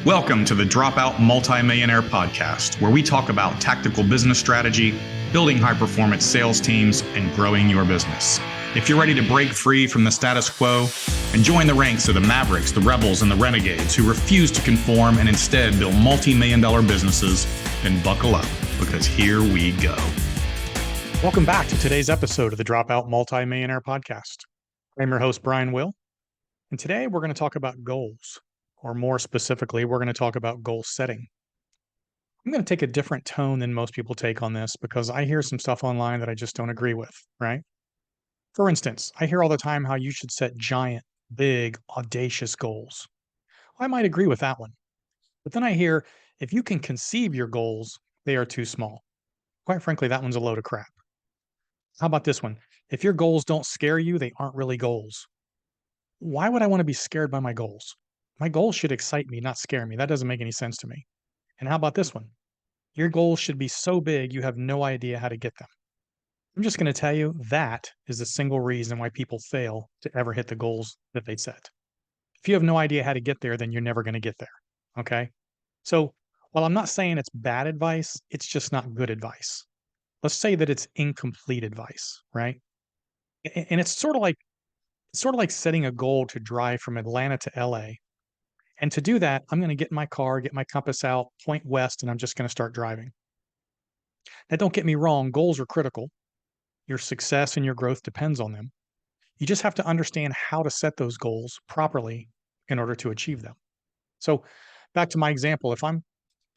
Welcome to the Dropout Multimillionaire Podcast, where we talk about tactical business strategy, building high-performance sales teams, and growing your business. If you're ready to break free from the status quo and join the ranks of the Mavericks, the Rebels, and the Renegades who refuse to conform and instead build multi-million-dollar businesses, then buckle up, because here we go. Welcome back to today's episode of the Dropout Multimillionaire Podcast. I'm your host, Brian Will, and today we're going to talk about goals. Or more specifically, we're going to talk about goal setting. I'm going to take a different tone than most people take on this because I hear some stuff online that I just don't agree with, right? For instance, I hear all the time how you should set giant, big, audacious goals. I might agree with that one. But then I hear if you can conceive your goals, they are too small. Quite frankly, that one's a load of crap. How about this one? If your goals don't scare you, they aren't really goals. Why would I want to be scared by my goals? My goals should excite me, not scare me. That doesn't make any sense to me. And how about this one? Your goals should be so big you have no idea how to get them. I'm just going to tell you that is the single reason why people fail to ever hit the goals that they set. If you have no idea how to get there, then you're never going to get there. Okay. So while I'm not saying it's bad advice, it's just not good advice. Let's say that it's incomplete advice, right? And it's sort of like setting a goal to drive from Atlanta to LA. And to do that, I'm going to get in my car, get my compass out, point west, and I'm just going to start driving. Now, don't get me wrong, goals are critical. Your success and your growth depends on them. You just have to understand how to set those goals properly in order to achieve them. So, back to my example, if I'm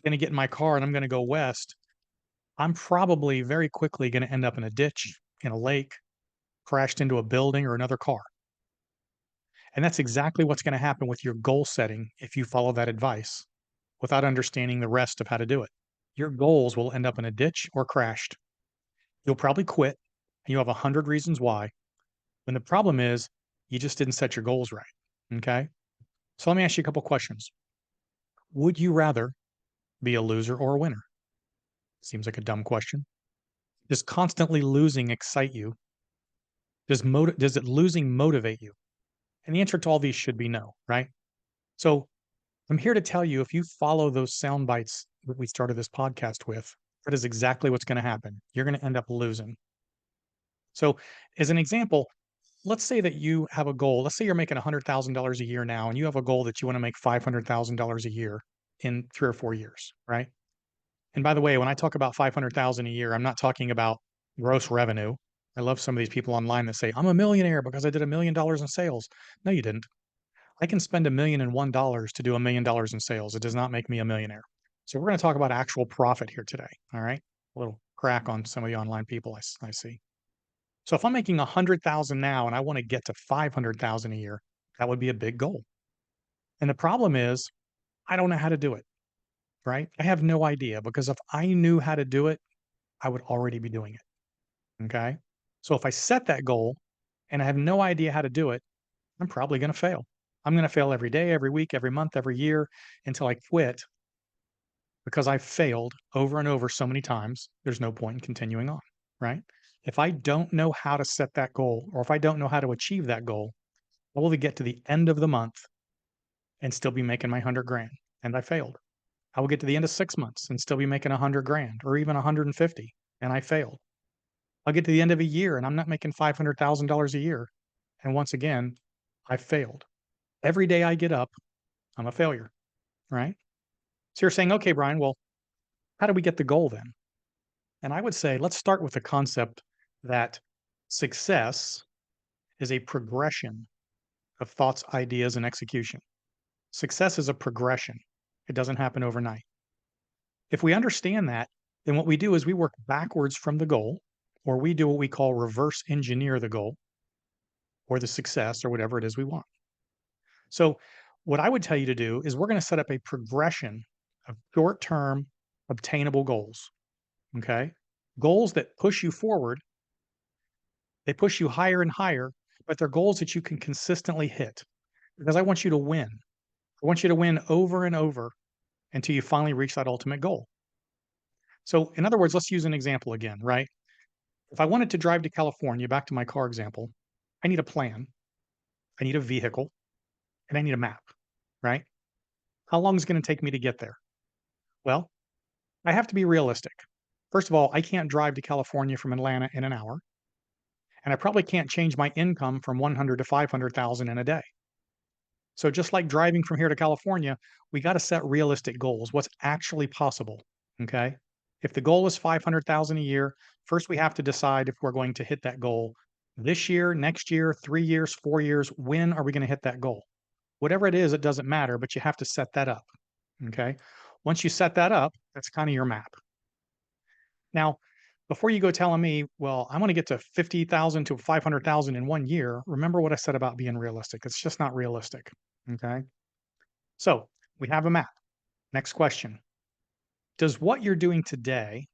going to get in my car and I'm going to go west, I'm probably very quickly going to end up in a ditch, in a lake, crashed into a building or another car. And that's exactly what's going to happen with your goal setting if you follow that advice without understanding the rest of how to do it. Your goals will end up in a ditch or crashed. You'll probably quit, and you have 100 reasons why. When the problem is you just didn't set your goals right. Okay. So let me ask you a couple questions. Would you rather be a loser or a winner? Seems like a dumb question. Does constantly losing excite you? Does it losing motivate you? And the answer to all these should be no, right? So I'm here to tell you if you follow those sound bites that we started this podcast with, that is exactly what's going to happen. You're going to end up losing. So, as an example, let's say that you have a goal. Let's say you're making $100,000 a year now, and you have a goal that you want to make $500,000 a year in 3 or 4 years, right? And by the way, when I talk about 500,000 a year, I'm not talking about gross revenue. I love some of these people online that say, I'm a millionaire because I did $1 million in sales. No, you didn't. I can spend $1,001 to do $1 million in sales. It does not make me a millionaire. So we're going to talk about actual profit here today. All right. A little crack on some of the online people I see. So if I'm making 100,000 now and I want to get to 500,000 a year, that would be a big goal. And the problem is I don't know how to do it, right? I have no idea because if I knew how to do it, I would already be doing it. Okay. So if I set that goal and I have no idea how to do it, I'm probably going to fail. I'm going to fail every day, every week, every month, every year until I quit because I've failed over and over so many times. There's no point in continuing on, right? If I don't know how to set that goal or if I don't know how to achieve that goal, I will get to the end of the month and still be making my 100 grand. And I failed. I will get to the end of 6 months and still be making 100 grand or even 150. And I failed. I'll get to the end of a year and I'm not making $500,000 a year. And once again, I failed. Every day I get up, I'm a failure, right? So you're saying, okay, Brian, well, how do we get the goal then? And I would say, let's start with the concept that success is a progression of thoughts, ideas, and execution. Success is a progression. It doesn't happen overnight. If we understand that, then what we do is we work backwards from the goal, or we do what we call reverse engineer the goal or the success or whatever it is we want. So what I would tell you to do is we're going to set up a progression of short-term obtainable goals. Okay? Goals that push you forward. They push you higher and higher, but they're goals that you can consistently hit because I want you to win. I want you to win over and over until you finally reach that ultimate goal. So, in other words, let's use an example again, right? If I wanted to drive to California, back to my car example, I need a plan, I need a vehicle, and I need a map, right? How long is it going to take me to get there? Well, I have to be realistic. First of all, I can't drive to California from Atlanta in an hour, and I probably can't change my income from 100 to 500,000 in a day. So just like driving from here to California, we got to set realistic goals. What's actually possible? Okay? If the goal is 500,000 a year, first we have to decide if we're going to hit that goal this year, next year, 3 years, 4 years, when are we going to hit that goal? Whatever it is, it doesn't matter, but you have to set that up. Okay? Once you set that up, that's kind of your map. Now, before you go telling me, well, I want to get to 50,000 to 500,000 in 1 year, remember what I said about being realistic. It's just not realistic. Okay? So, we have a map. Next question. Does what you're doing today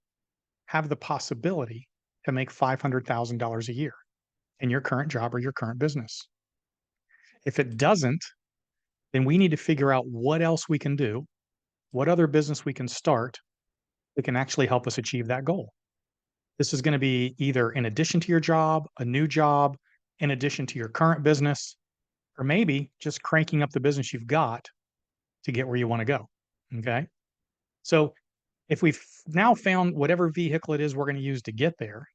have the possibility to make $500,000 a year in your current job or your current business? If it doesn't, then we need to figure out what else we can do, what other business we can start that can actually help us achieve that goal. This is going to be either in addition to your job, a new job, in addition to your current business, or maybe just cranking up the business you've got to get where you want to go. Okay. So if we've now found whatever vehicle it is we're going to use to get there,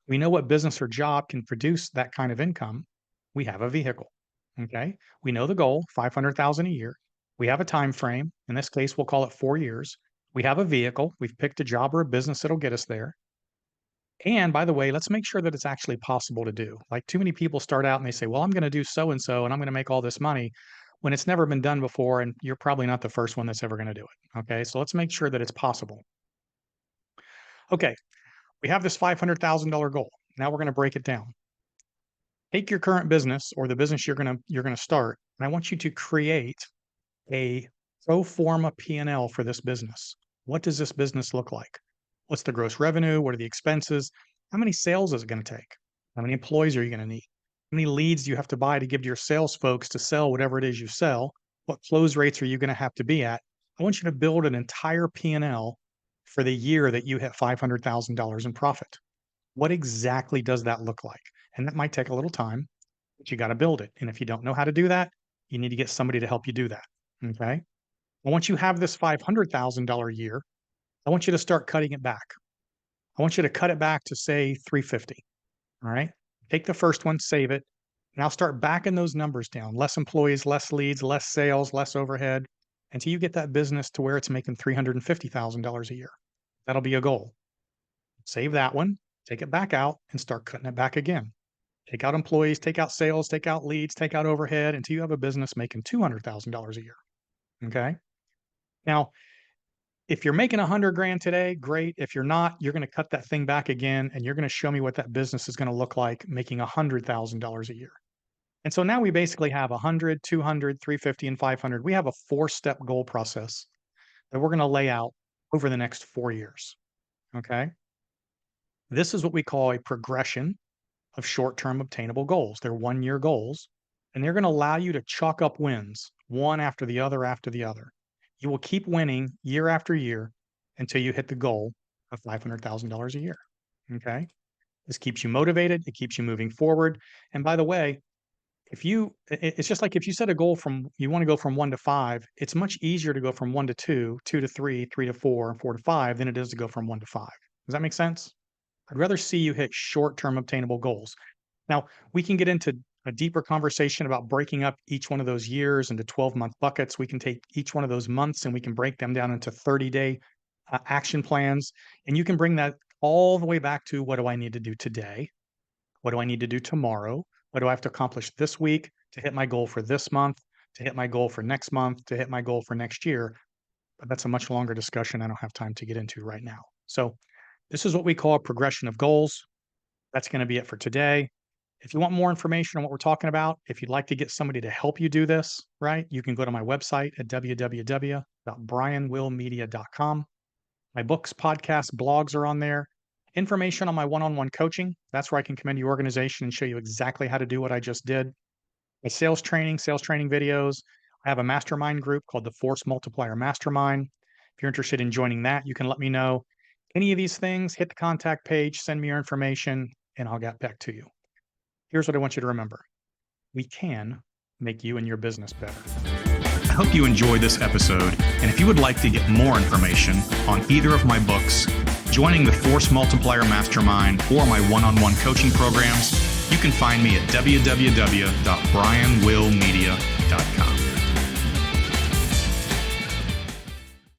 we know what business or job can produce that kind of income. We have a vehicle. Okay. We know the goal, 500,000 a year. We have a time frame. In this case, we'll call it 4 years. We have a vehicle. We've picked a job or a business that'll get us there. And by the way, let's make sure that it's actually possible to do. Like too many people start out and they say, well, I'm going to do so and so, and I'm going to make all this money when it's never been done before. And you're probably not the first one that's ever going to do it. Okay. So let's make sure that it's possible. Okay. We have this $500,000 goal. Now we're going to break it down. Take your current business or the business you're going to start, and I want you to create a pro forma P&L for this business. What does this business look like? What's the gross revenue? What are the expenses? How many sales is it going to take? How many employees are you going to need? How many leads do you have to buy to give to your sales folks to sell whatever it is you sell? What close rates are you going to have to be at? I want you to build an entire P&L for the year that you hit $500,000 in profit. What exactly does that look like? And that might take a little time, but you got to build it. And if you don't know how to do that, you need to get somebody to help you do that. Okay. Well, once you have this $500,000 a year, I want you to start cutting it back. I want you to cut it back to say 350. All right. Take the first one, save it. Now start backing those numbers down. Less employees, less leads, less sales, less overhead until you get that business to where it's making $350,000 a year. That'll be a goal. Save that one, take it back out and start cutting it back again. Take out employees, take out sales, take out leads, take out overhead until you have a business making $200,000 a year. Okay. Now, if you're making 100 grand today, great. If you're not, you're going to cut that thing back again and you're going to show me what that business is going to look like making $100,000 a year. And so now we basically have 100, 200, 350, and 500. We have a 4-step goal process that we're going to lay out over the next 4 years. Okay. This is what we call a progression of short-term obtainable goals. They're 1-year goals, and they're going to allow you to chalk up wins one after the other after the other. You will keep winning year after year until you hit the goal of $500,000 a year. Okay. This keeps you motivated. It keeps you moving forward. And by the way, it's just like if you set a goal you want to go from 1 to 5, it's much easier to go from 1 to 2, 2 to 3, 3 to 4, and 4 to 5 than it is to go from 1 to 5. Does that make sense? I'd rather see you hit short-term obtainable goals. Now, we can get into a deeper conversation about breaking up each one of those years into 12-month buckets. We can take each one of those months and we can break them down into 30-day action plans. And you can bring that all the way back to what do I need to do today? What do I need to do tomorrow? What do I have to accomplish this week to hit my goal for this month, to hit my goal for next month, to hit my goal for next year? But that's a much longer discussion I don't have time to get into right now. So this is what we call a progression of goals. That's going to be it for today. If you want more information on what we're talking about, if you'd like to get somebody to help you do this, right, you can go to my website at www.brianwillmedia.com. My books, podcasts, blogs are on there. Information on my one-on-one coaching. That's where I can come into your organization and show you exactly how to do what I just did. My sales training videos. I have a mastermind group called the Force Multiplier Mastermind. If you're interested in joining that, you can let me know. Any of these things, hit the contact page, send me your information, and I'll get back to you. Here's what I want you to remember. We can make you and your business better. hope you enjoyed this episode, and if you would like to get more information on either of my books, joining the Force Multiplier Mastermind, or my one-on-one coaching programs, you can find me at www.brianwillmedia.com.